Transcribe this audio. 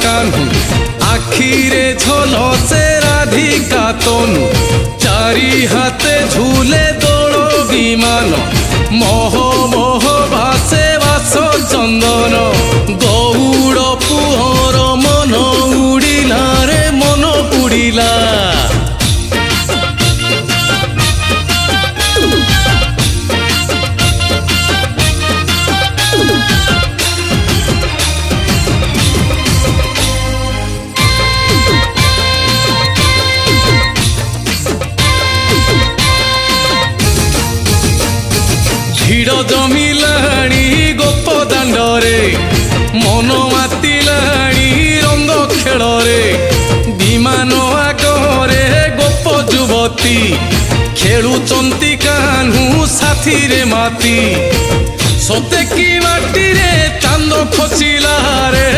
कान्हू आखिरे झलसे राधिका तनु चारि हाथे झूले दोल विमान मोह मोह भासे वास चंदन गौड़ पुहर मन उड़िला रे मन उड़िला भिड़ जमिलाणी गोप दांडरे मन मातिलाणी रंग खेल विमान आगरे गोप युवती खेलुचंती कान्हू साथी रे माती सते की माटी रे चांद खचिला रे।